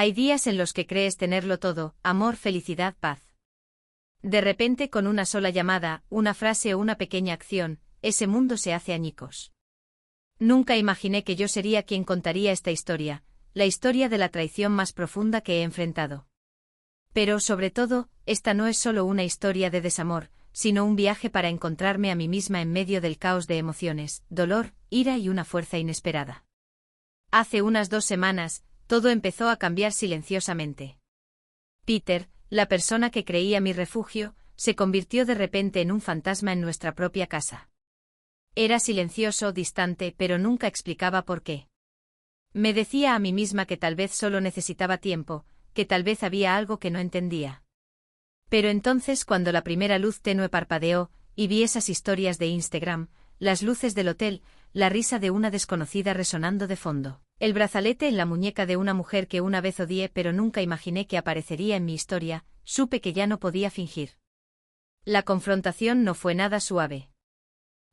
Hay días en los que crees tenerlo todo, amor, felicidad, paz. De repente, con una sola llamada, una frase o una pequeña acción, ese mundo se hace añicos. Nunca imaginé que yo sería quien contaría esta historia, la historia de la traición más profunda que he enfrentado. Pero, sobre todo, esta no es solo una historia de desamor, sino un viaje para encontrarme a mí misma en medio del caos de emociones, dolor, ira y una fuerza inesperada. Hace unas 2 semanas, todo empezó a cambiar silenciosamente. Peter, la persona que creía mi refugio, se convirtió de repente en un fantasma en nuestra propia casa. Era silencioso, distante, pero nunca explicaba por qué. Me decía a mí misma que tal vez solo necesitaba tiempo, que tal vez había algo que no entendía. Pero entonces, cuando la primera luz tenue parpadeó, y vi esas historias de Instagram, las luces del hotel, la risa de una desconocida resonando de fondo, el brazalete en la muñeca de una mujer que una vez odié pero nunca imaginé que aparecería en mi historia, supe que ya no podía fingir. La confrontación no fue nada suave.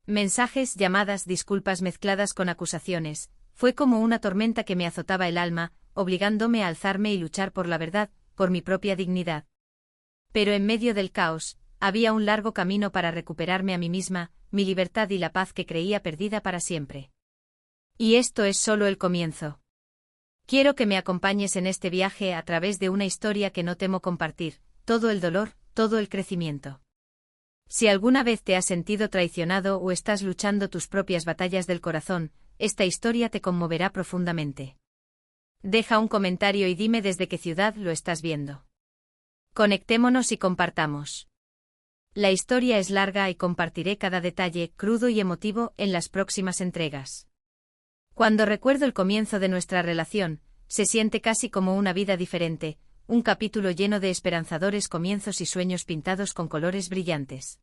Mensajes, llamadas, disculpas mezcladas con acusaciones, fue como una tormenta que me azotaba el alma, obligándome a alzarme y luchar por la verdad, por mi propia dignidad. Pero en medio del caos, había un largo camino para recuperarme a mí misma, mi libertad y la paz que creía perdida para siempre. Y esto es solo el comienzo. Quiero que me acompañes en este viaje a través de una historia que no temo compartir, todo el dolor, todo el crecimiento. Si alguna vez te has sentido traicionado o estás luchando tus propias batallas del corazón, esta historia te conmoverá profundamente. Deja un comentario y dime desde qué ciudad lo estás viendo. Conectémonos y compartamos. La historia es larga y compartiré cada detalle, crudo y emotivo, en las próximas entregas. Cuando recuerdo el comienzo de nuestra relación, se siente casi como una vida diferente, un capítulo lleno de esperanzadores comienzos y sueños pintados con colores brillantes.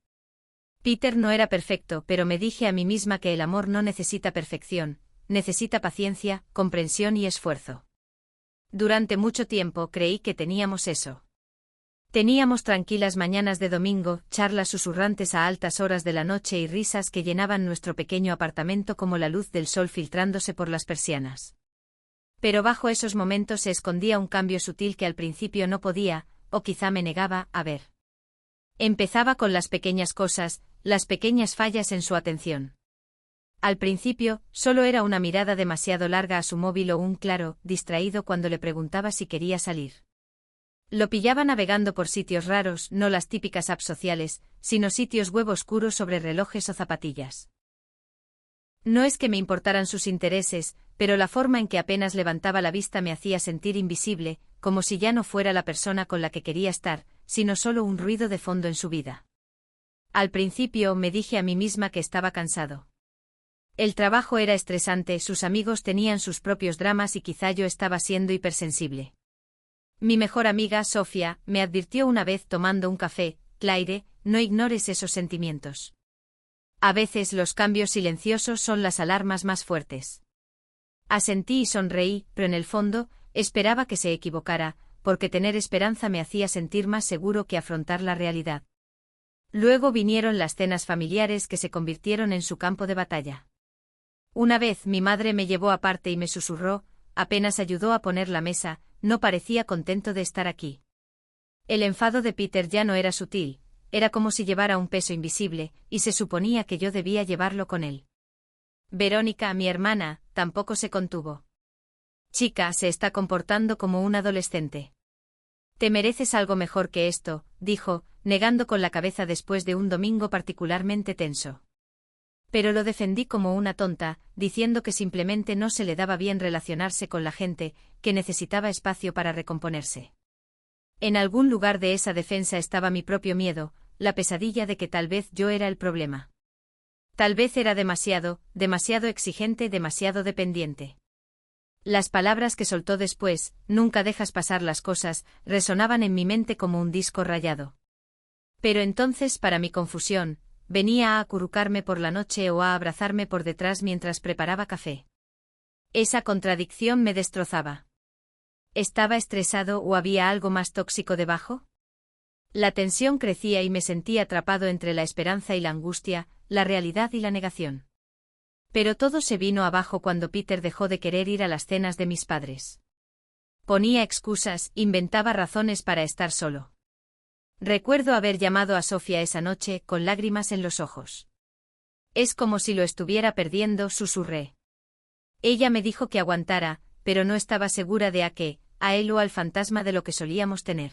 Peter no era perfecto, pero me dije a mí misma que el amor no necesita perfección, necesita paciencia, comprensión y esfuerzo. Durante mucho tiempo creí que teníamos eso. Teníamos tranquilas mañanas de domingo, charlas susurrantes a altas horas de la noche y risas que llenaban nuestro pequeño apartamento como la luz del sol filtrándose por las persianas. Pero bajo esos momentos se escondía un cambio sutil que al principio no podía, o quizá me negaba, a ver. Empezaba con las pequeñas cosas, las pequeñas fallas en su atención. Al principio, solo era una mirada demasiado larga a su móvil o un claro, distraído cuando le preguntaba si quería salir. Lo pillaba navegando por sitios raros, no las típicas apps sociales, sino sitios web oscuros sobre relojes o zapatillas. No es que me importaran sus intereses, pero la forma en que apenas levantaba la vista me hacía sentir invisible, como si ya no fuera la persona con la que quería estar, sino solo un ruido de fondo en su vida. Al principio me dije a mí misma que estaba cansado. El trabajo era estresante, sus amigos tenían sus propios dramas y quizá yo estaba siendo hipersensible. Mi mejor amiga, Sofía, me advirtió una vez tomando un café: Claire, no ignores esos sentimientos. A veces los cambios silenciosos son las alarmas más fuertes. Asentí y sonreí, pero en el fondo, esperaba que se equivocara, porque tener esperanza me hacía sentir más seguro que afrontar la realidad. Luego vinieron las cenas familiares que se convirtieron en su campo de batalla. Una vez mi madre me llevó aparte y me susurró, apenas ayudó a poner la mesa, no parecía contento de estar aquí. El enfado de Peter ya no era sutil, era como si llevara un peso invisible, y se suponía que yo debía llevarlo con él. Verónica, mi hermana, tampoco se contuvo. Chica, se está comportando como un adolescente. Te mereces algo mejor que esto, dijo, negando con la cabeza después de un domingo particularmente tenso. Pero lo defendí como una tonta, diciendo que simplemente no se le daba bien relacionarse con la gente, que necesitaba espacio para recomponerse. En algún lugar de esa defensa estaba mi propio miedo, la pesadilla de que tal vez yo era el problema. Tal vez era demasiado exigente, demasiado dependiente. Las palabras que soltó después, nunca dejas pasar las cosas, resonaban en mi mente como un disco rayado. Pero entonces, para mi confusión, venía a acurrucarme por la noche o a abrazarme por detrás mientras preparaba café. Esa contradicción me destrozaba. ¿Estaba estresado o había algo más tóxico debajo? La tensión crecía y me sentí atrapado entre la esperanza y la angustia, la realidad y la negación. Pero todo se vino abajo cuando Peter dejó de querer ir a las cenas de mis padres. Ponía excusas, inventaba razones para estar solo. Recuerdo haber llamado a Sofía esa noche, con lágrimas en los ojos. Es como si lo estuviera perdiendo, susurré. Ella me dijo que aguantara, pero no estaba segura de a él o al fantasma de lo que solíamos tener.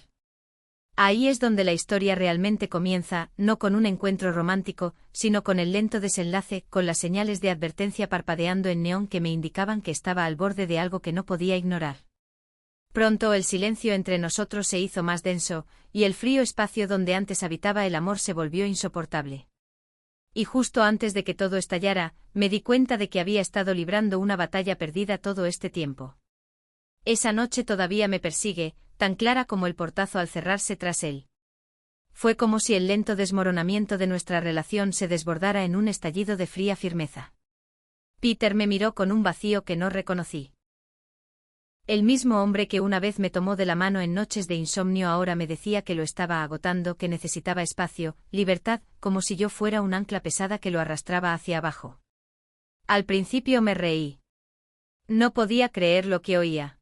Ahí es donde la historia realmente comienza, no con un encuentro romántico, sino con el lento desenlace, con las señales de advertencia parpadeando en neón que me indicaban que estaba al borde de algo que no podía ignorar. Pronto el silencio entre nosotros se hizo más denso, y el frío espacio donde antes habitaba el amor se volvió insoportable. Y justo antes de que todo estallara, me di cuenta de que había estado librando una batalla perdida todo este tiempo. Esa noche todavía me persigue, tan clara como el portazo al cerrarse tras él. Fue como si el lento desmoronamiento de nuestra relación se desbordara en un estallido de fría firmeza. Peter me miró con un vacío que no reconocí. El mismo hombre que una vez me tomó de la mano en noches de insomnio ahora me decía que lo estaba agotando, que necesitaba espacio, libertad, como si yo fuera un ancla pesada que lo arrastraba hacia abajo. Al principio me reí. No podía creer lo que oía.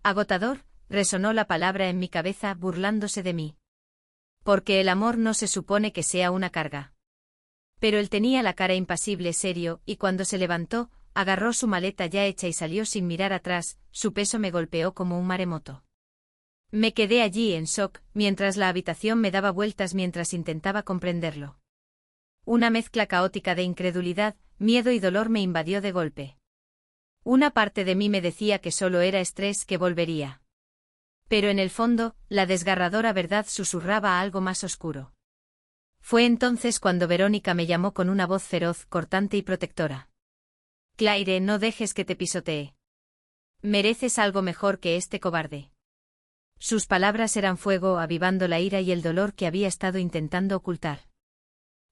Agotador, resonó la palabra en mi cabeza, burlándose de mí. Porque el amor no se supone que sea una carga. Pero él tenía la cara impasible, serio, y cuando se levantó, agarró su maleta ya hecha y salió sin mirar atrás, su peso me golpeó como un maremoto. Me quedé allí en shock, mientras la habitación me daba vueltas mientras intentaba comprenderlo. Una mezcla caótica de incredulidad, miedo y dolor me invadió de golpe. Una parte de mí me decía que solo era estrés, que volvería. Pero en el fondo, la desgarradora verdad susurraba algo más oscuro. Fue entonces cuando Verónica me llamó con una voz feroz, cortante y protectora. Claire, no dejes que te pisotee. Mereces algo mejor que este cobarde. Sus palabras eran fuego, avivando la ira y el dolor que había estado intentando ocultar.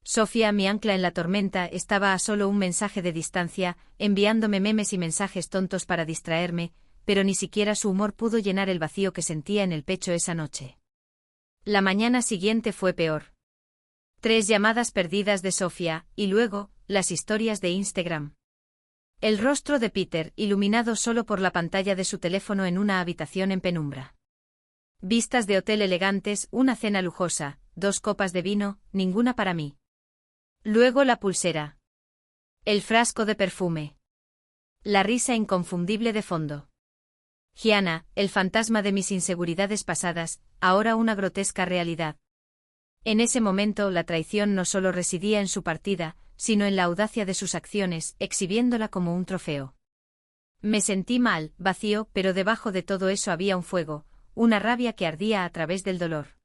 Sofía, mi ancla en la tormenta, estaba a solo un mensaje de distancia, enviándome memes y mensajes tontos para distraerme, pero ni siquiera su humor pudo llenar el vacío que sentía en el pecho esa noche. La mañana siguiente fue peor. 3 llamadas perdidas de Sofía, y luego, las historias de Instagram. El rostro de Peter, iluminado solo por la pantalla de su teléfono en una habitación en penumbra. Vistas de hotel elegantes, una cena lujosa, 2 copas de vino, ninguna para mí. Luego la pulsera. El frasco de perfume. La risa inconfundible de fondo. Gianna, el fantasma de mis inseguridades pasadas, ahora una grotesca realidad. En ese momento la traición no solo residía en su partida, sino en la audacia de sus acciones, exhibiéndola como un trofeo. Me sentí mal, vacío, pero debajo de todo eso había un fuego, una rabia que ardía a través del dolor.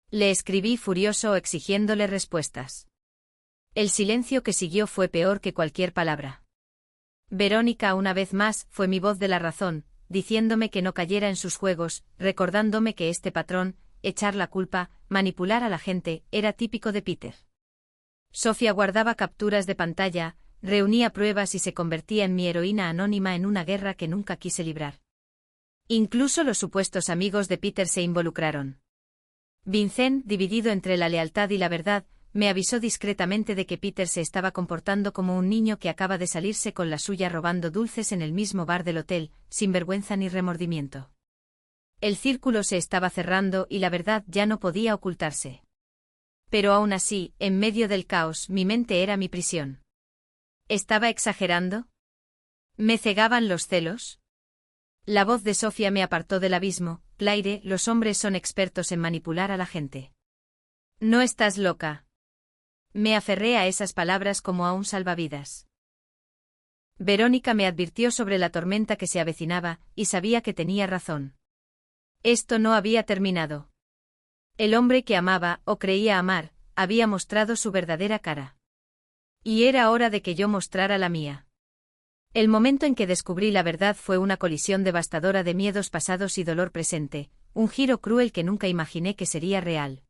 Le escribí furioso exigiéndole respuestas. El silencio que siguió fue peor que cualquier palabra. Verónica, una vez más, fue mi voz de la razón, diciéndome que no cayera en sus juegos, recordándome que este patrón, echar la culpa, manipular a la gente, era típico de Peter. Sofía guardaba capturas de pantalla, reunía pruebas y se convertía en mi heroína anónima en una guerra que nunca quise librar. Incluso los supuestos amigos de Peter se involucraron. Vincent, dividido entre la lealtad y la verdad, me avisó discretamente de que Peter se estaba comportando como un niño que acaba de salirse con la suya robando dulces en el mismo bar del hotel, sin vergüenza ni remordimiento. El círculo se estaba cerrando y la verdad ya no podía ocultarse. Pero aún así, en medio del caos, mi mente era mi prisión. ¿Estaba exagerando? ¿Me cegaban los celos? La voz de Sofía me apartó del abismo. Claire, los hombres son expertos en manipular a la gente. No estás loca. Me aferré a esas palabras como a un salvavidas. Verónica me advirtió sobre la tormenta que se avecinaba, y sabía que tenía razón. Esto no había terminado. El hombre que amaba, o creía amar, había mostrado su verdadera cara. Y era hora de que yo mostrara la mía. El momento en que descubrí la verdad fue una colisión devastadora de miedos pasados y dolor presente, un giro cruel que nunca imaginé que sería real.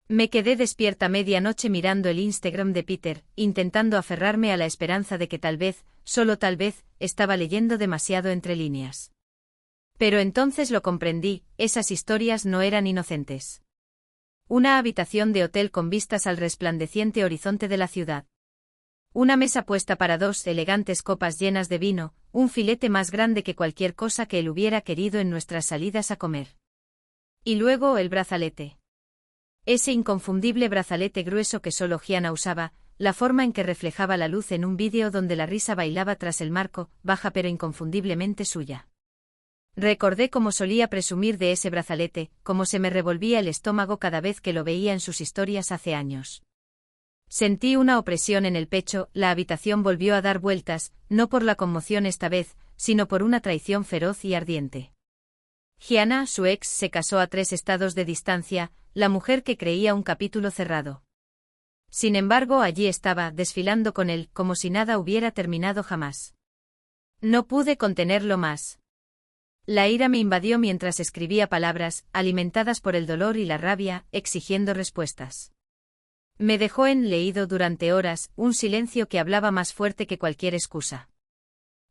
Me quedé despierta medianoche mirando el Instagram de Peter, intentando aferrarme a la esperanza de que tal vez, solo tal vez, estaba leyendo demasiado entre líneas. Pero entonces lo comprendí, esas historias no eran inocentes. Una habitación de hotel con vistas al resplandeciente horizonte de la ciudad. Una mesa puesta para 2 elegantes copas llenas de vino, un filete más grande que cualquier cosa que él hubiera querido en nuestras salidas a comer. Y luego el brazalete. Ese inconfundible brazalete grueso que solo Gianna usaba, la forma en que reflejaba la luz en un vídeo donde la risa bailaba tras el marco, baja pero inconfundiblemente suya. Recordé cómo solía presumir de ese brazalete, cómo se me revolvía el estómago cada vez que lo veía en sus historias hace años. Sentí una opresión en el pecho, la habitación volvió a dar vueltas, no por la conmoción esta vez, sino por una traición feroz y ardiente. Gianna, su ex, se casó a 3 estados de distancia, la mujer que creía un capítulo cerrado. Sin embargo, allí estaba, desfilando con él, como si nada hubiera terminado jamás. No pude contenerlo más. La ira me invadió mientras escribía palabras, alimentadas por el dolor y la rabia, exigiendo respuestas. Me dejó enleído durante horas, un silencio que hablaba más fuerte que cualquier excusa.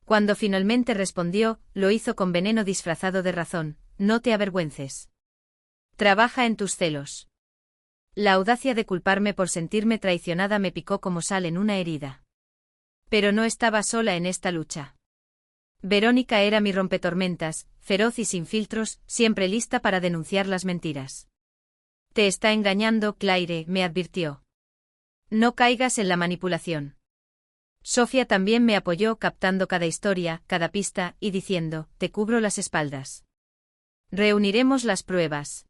Cuando finalmente respondió, lo hizo con veneno disfrazado de razón: no te avergüences. Trabaja en tus celos. La audacia de culparme por sentirme traicionada me picó como sal en una herida. Pero no estaba sola en esta lucha. Verónica era mi rompetormentas, feroz y sin filtros, siempre lista para denunciar las mentiras. Te está engañando, Claire, me advirtió. No caigas en la manipulación. Sofía también me apoyó, captando cada historia, cada pista, y diciendo: te cubro las espaldas. Reuniremos las pruebas.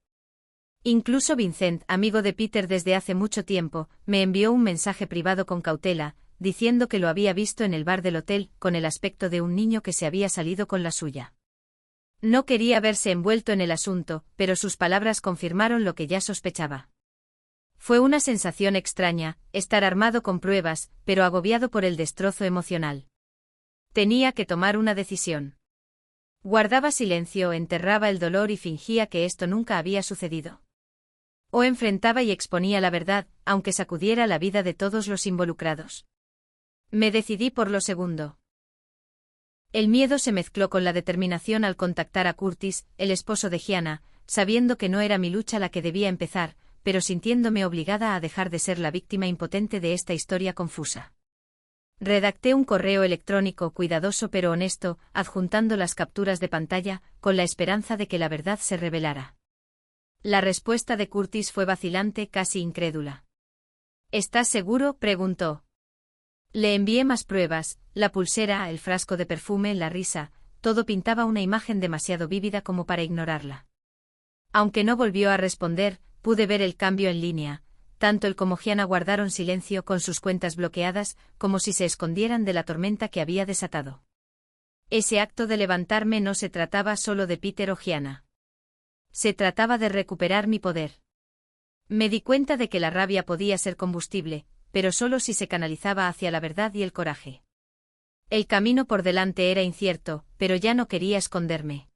Incluso Vincent, amigo de Peter desde hace mucho tiempo, me envió un mensaje privado con cautela, diciendo que lo había visto en el bar del hotel, con el aspecto de un niño que se había salido con la suya. No quería verse envuelto en el asunto, pero sus palabras confirmaron lo que ya sospechaba. Fue una sensación extraña, estar armado con pruebas, pero agobiado por el destrozo emocional. Tenía que tomar una decisión. Guardaba silencio, enterraba el dolor y fingía que esto nunca había sucedido. O enfrentaba y exponía la verdad, aunque sacudiera la vida de todos los involucrados. Me decidí por lo segundo. El miedo se mezcló con la determinación al contactar a Curtis, el esposo de Gianna, sabiendo que no era mi lucha la que debía empezar, pero sintiéndome obligada a dejar de ser la víctima impotente de esta historia confusa. Redacté un correo electrónico cuidadoso pero honesto, adjuntando las capturas de pantalla, con la esperanza de que la verdad se revelara. La respuesta de Curtis fue vacilante, casi incrédula. ¿Estás seguro?, preguntó. Le envié más pruebas: la pulsera, el frasco de perfume, la risa, todo pintaba una imagen demasiado vívida como para ignorarla. Aunque no volvió a responder, pude ver el cambio en línea. Tanto él como Gianna guardaron silencio, con sus cuentas bloqueadas, como si se escondieran de la tormenta que había desatado. Ese acto de levantarme no se trataba solo de Peter o Gianna. Se trataba de recuperar mi poder. Me di cuenta de que la rabia podía ser combustible, pero solo si se canalizaba hacia la verdad y el coraje. El camino por delante era incierto, pero ya no quería esconderme.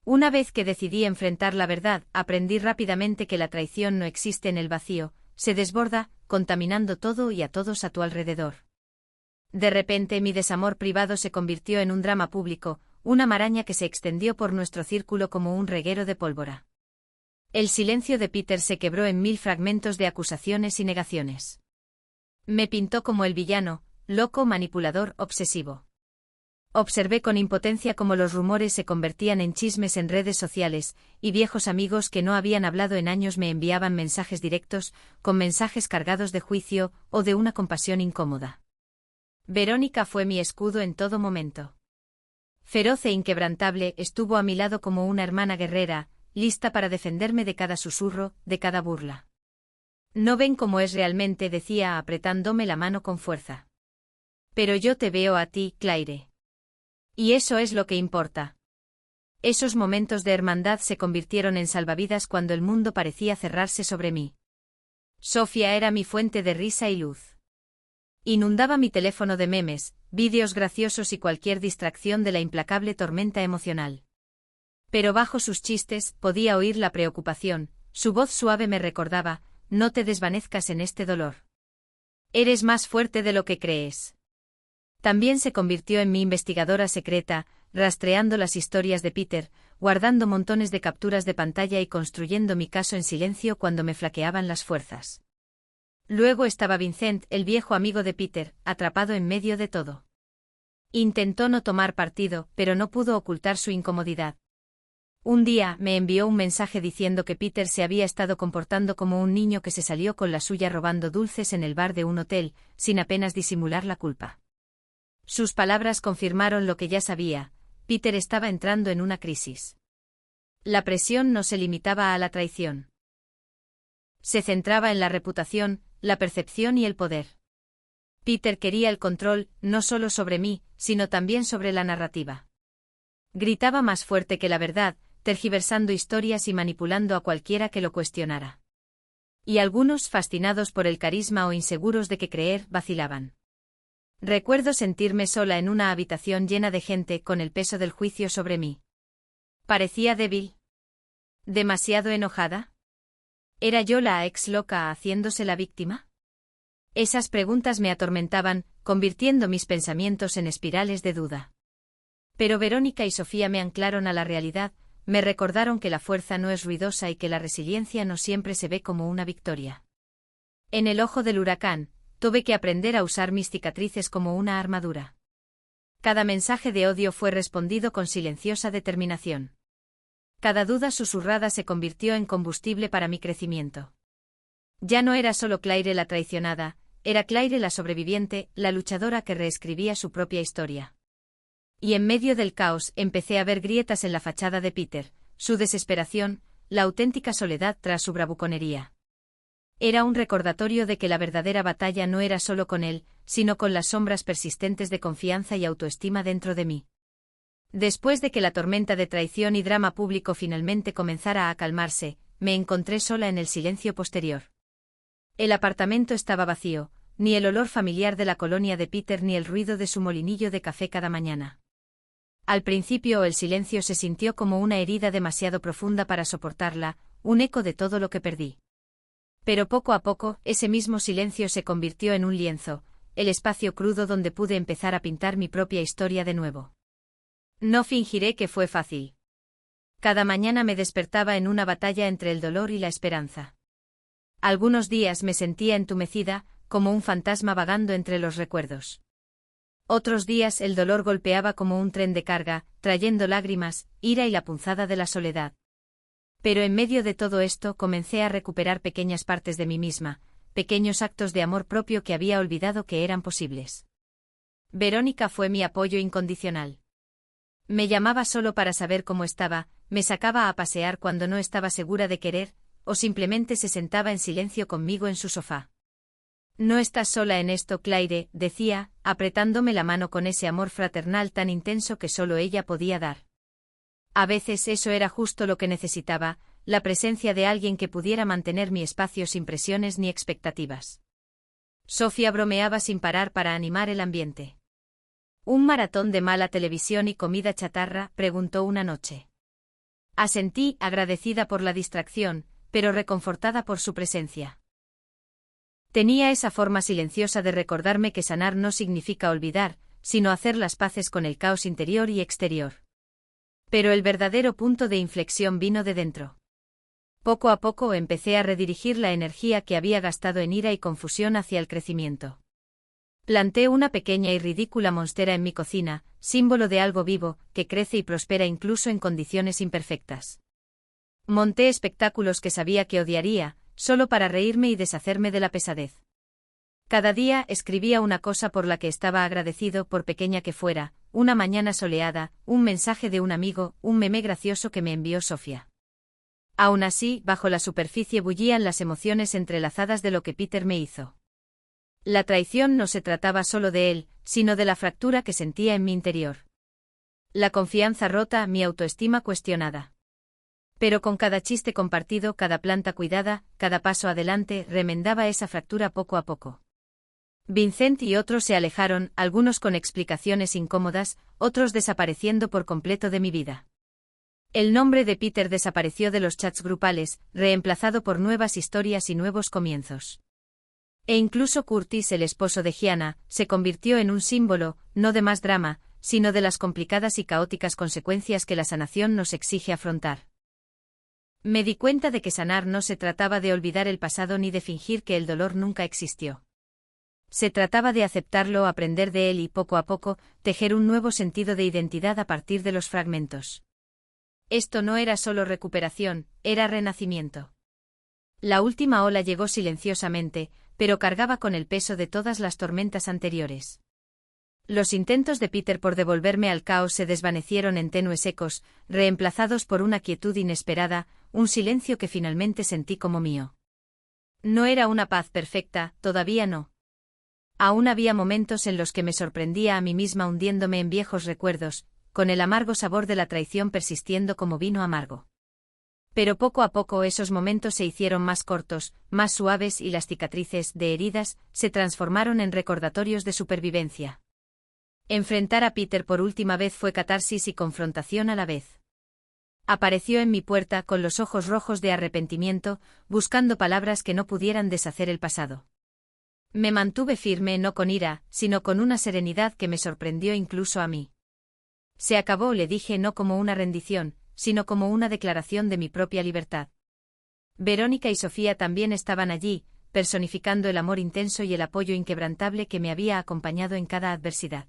Una vez que decidí enfrentar la verdad, aprendí rápidamente que la traición no existe en el vacío, se desborda, contaminando todo y a todos a tu alrededor. De repente mi desamor privado se convirtió en un drama público, una maraña que se extendió por nuestro círculo como un reguero de pólvora. El silencio de Peter se quebró en 1000 fragmentos de acusaciones y negaciones. Me pintó como el villano, loco, manipulador, obsesivo. Observé con impotencia cómo los rumores se convertían en chismes en redes sociales, y viejos amigos que no habían hablado en años me enviaban mensajes directos, con mensajes cargados de juicio o de una compasión incómoda. Verónica fue mi escudo en todo momento. Feroz e inquebrantable, estuvo a mi lado como una hermana guerrera, lista para defenderme de cada susurro, de cada burla. No ven cómo es realmente, decía apretándome la mano con fuerza. Pero yo te veo a ti, Claire. Y eso es lo que importa. Esos momentos de hermandad se convirtieron en salvavidas cuando el mundo parecía cerrarse sobre mí. Sofía era mi fuente de risa y luz. Inundaba mi teléfono de memes, vídeos graciosos y cualquier distracción de la implacable tormenta emocional. Pero bajo sus chistes podía oír la preocupación, su voz suave me recordaba: no te desvanezcas en este dolor. Eres más fuerte de lo que crees. También se convirtió en mi investigadora secreta, rastreando las historias de Peter, guardando montones de capturas de pantalla y construyendo mi caso en silencio cuando me flaqueaban las fuerzas. Luego estaba Vincent, el viejo amigo de Peter, atrapado en medio de todo. Intentó no tomar partido, pero no pudo ocultar su incomodidad. Un día me envió un mensaje diciendo que Peter se había estado comportando como un niño que se salió con la suya robando dulces en el bar de un hotel, sin apenas disimular la culpa. Sus palabras confirmaron lo que ya sabía: Peter estaba entrando en una crisis. La presión no se limitaba a la traición. Se centraba en la reputación, la percepción y el poder. Peter quería el control, no solo sobre mí, sino también sobre la narrativa. Gritaba más fuerte que la verdad, tergiversando historias y manipulando a cualquiera que lo cuestionara. Y algunos, fascinados por el carisma o inseguros de qué creer, vacilaban. Recuerdo sentirme sola en una habitación llena de gente con el peso del juicio sobre mí. ¿Parecía débil? ¿Demasiado enojada? ¿Era yo la ex loca haciéndose la víctima? Esas preguntas me atormentaban, convirtiendo mis pensamientos en espirales de duda. Pero Verónica y Sofía me anclaron a la realidad, me recordaron que la fuerza no es ruidosa y que la resiliencia no siempre se ve como una victoria. En el ojo del huracán, tuve que aprender a usar mis cicatrices como una armadura. Cada mensaje de odio fue respondido con silenciosa determinación. Cada duda susurrada se convirtió en combustible para mi crecimiento. Ya no era solo Claire la traicionada, era Claire la sobreviviente, la luchadora que reescribía su propia historia. Y en medio del caos empecé a ver grietas en la fachada de Peter, su desesperación, la auténtica soledad tras su bravuconería. Era un recordatorio de que la verdadera batalla no era solo con él, sino con las sombras persistentes de confianza y autoestima dentro de mí. Después de que la tormenta de traición y drama público finalmente comenzara a calmarse, me encontré sola en el silencio posterior. El apartamento estaba vacío, ni el olor familiar de la colonia de Peter ni el ruido de su molinillo de café cada mañana. Al principio el silencio se sintió como una herida demasiado profunda para soportarla, un eco de todo lo que perdí. Pero poco a poco, ese mismo silencio se convirtió en un lienzo, el espacio crudo donde pude empezar a pintar mi propia historia de nuevo. No fingiré que fue fácil. Cada mañana me despertaba en una batalla entre el dolor y la esperanza. Algunos días me sentía entumecida, como un fantasma vagando entre los recuerdos. Otros días el dolor golpeaba como un tren de carga, trayendo lágrimas, ira y la punzada de la soledad. Pero en medio de todo esto comencé a recuperar pequeñas partes de mí misma, pequeños actos de amor propio que había olvidado que eran posibles. Verónica fue mi apoyo incondicional. Me llamaba solo para saber cómo estaba, me sacaba a pasear cuando no estaba segura de querer, o simplemente se sentaba en silencio conmigo en su sofá. No estás sola en esto, Claire, decía, apretándome la mano con ese amor fraternal tan intenso que solo ella podía dar. A veces eso era justo lo que necesitaba, la presencia de alguien que pudiera mantener mi espacio sin presiones ni expectativas. Sofía bromeaba sin parar para animar el ambiente. ¿Un maratón de mala televisión y comida chatarra?, preguntó una noche. Asentí, agradecida por la distracción, pero reconfortada por su presencia. Tenía esa forma silenciosa de recordarme que sanar no significa olvidar, sino hacer las paces con el caos interior y exterior. Pero el verdadero punto de inflexión vino de dentro. Poco a poco empecé a redirigir la energía que había gastado en ira y confusión hacia el crecimiento. Planté una pequeña y ridícula monstera en mi cocina, símbolo de algo vivo, que crece y prospera incluso en condiciones imperfectas. Monté espectáculos que sabía que odiaría, solo para reírme y deshacerme de la pesadez. Cada día escribía una cosa por la que estaba agradecido, por pequeña que fuera, una mañana soleada, un mensaje de un amigo, un meme gracioso que me envió Sofía. Aún así, bajo la superficie bullían las emociones entrelazadas de lo que Peter me hizo. La traición no se trataba solo de él, sino de la fractura que sentía en mi interior. La confianza rota, mi autoestima cuestionada. Pero con cada chiste compartido, cada planta cuidada, cada paso adelante, remendaba esa fractura poco a poco. Vincent y otros se alejaron, algunos con explicaciones incómodas, otros desapareciendo por completo de mi vida. El nombre de Peter desapareció de los chats grupales, reemplazado por nuevas historias y nuevos comienzos. E incluso Curtis, el esposo de Gianna, se convirtió en un símbolo, no de más drama, sino de las complicadas y caóticas consecuencias que la sanación nos exige afrontar. Me di cuenta de que sanar no se trataba de olvidar el pasado ni de fingir que el dolor nunca existió. Se trataba de aceptarlo, aprender de él y, poco a poco, tejer un nuevo sentido de identidad a partir de los fragmentos. Esto no era solo recuperación, era renacimiento. La última ola llegó silenciosamente, pero cargaba con el peso de todas las tormentas anteriores. Los intentos de Peter por devolverme al caos se desvanecieron en tenues ecos, reemplazados por una quietud inesperada, un silencio que finalmente sentí como mío. No era una paz perfecta, todavía no. Aún había momentos en los que me sorprendía a mí misma hundiéndome en viejos recuerdos, con el amargo sabor de la traición persistiendo como vino amargo. Pero poco a poco esos momentos se hicieron más cortos, más suaves y las cicatrices, de heridas, se transformaron en recordatorios de supervivencia. Enfrentar a Peter por última vez fue catarsis y confrontación a la vez. Apareció en mi puerta con los ojos rojos de arrepentimiento, buscando palabras que no pudieran deshacer el pasado. Me mantuve firme no con ira, sino con una serenidad que me sorprendió incluso a mí. Se acabó, le dije, no como una rendición, sino como una declaración de mi propia libertad. Verónica y Sofía también estaban allí, personificando el amor intenso y el apoyo inquebrantable que me había acompañado en cada adversidad.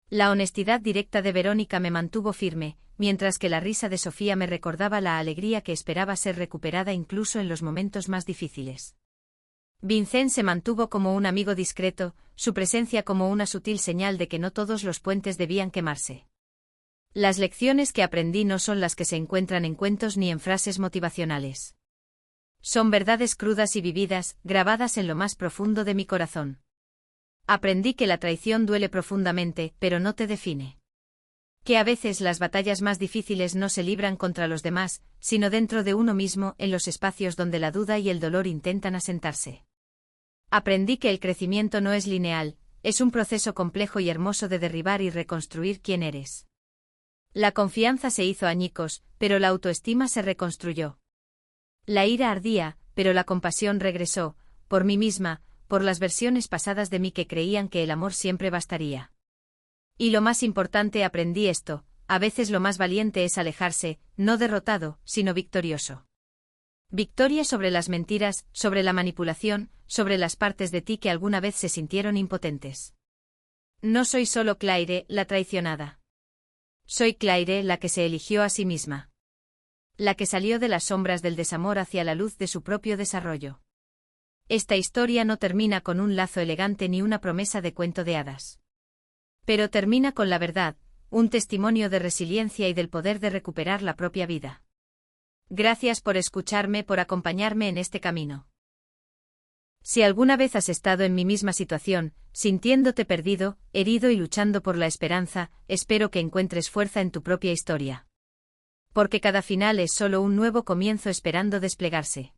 La honestidad directa de Verónica me mantuvo firme, mientras que la risa de Sofía me recordaba la alegría que esperaba ser recuperada incluso en los momentos más difíciles. Vincent se mantuvo como un amigo discreto, su presencia como una sutil señal de que no todos los puentes debían quemarse. Las lecciones que aprendí no son las que se encuentran en cuentos ni en frases motivacionales. Son verdades crudas y vividas, grabadas en lo más profundo de mi corazón. Aprendí que la traición duele profundamente, pero no te define. Que a veces las batallas más difíciles no se libran contra los demás, sino dentro de uno mismo, en los espacios donde la duda y el dolor intentan asentarse. Aprendí que el crecimiento no es lineal, es un proceso complejo y hermoso de derribar y reconstruir quién eres. La confianza se hizo añicos, pero la autoestima se reconstruyó. La ira ardía, pero la compasión regresó, por mí misma, por las versiones pasadas de mí que creían que el amor siempre bastaría. Y lo más importante, aprendí esto, a veces lo más valiente es alejarse, no derrotado, sino victorioso. Victoria sobre las mentiras, sobre la manipulación, sobre las partes de ti que alguna vez se sintieron impotentes. No soy solo Claire, la traicionada. Soy Claire, la que se eligió a sí misma. La que salió de las sombras del desamor hacia la luz de su propio desarrollo. Esta historia no termina con un lazo elegante ni una promesa de cuento de hadas. Pero termina con la verdad, un testimonio de resiliencia y del poder de recuperar la propia vida. Gracias por escucharme, por acompañarme en este camino. Si alguna vez has estado en mi misma situación, sintiéndote perdido, herido y luchando por la esperanza, espero que encuentres fuerza en tu propia historia. Porque cada final es solo un nuevo comienzo esperando desplegarse.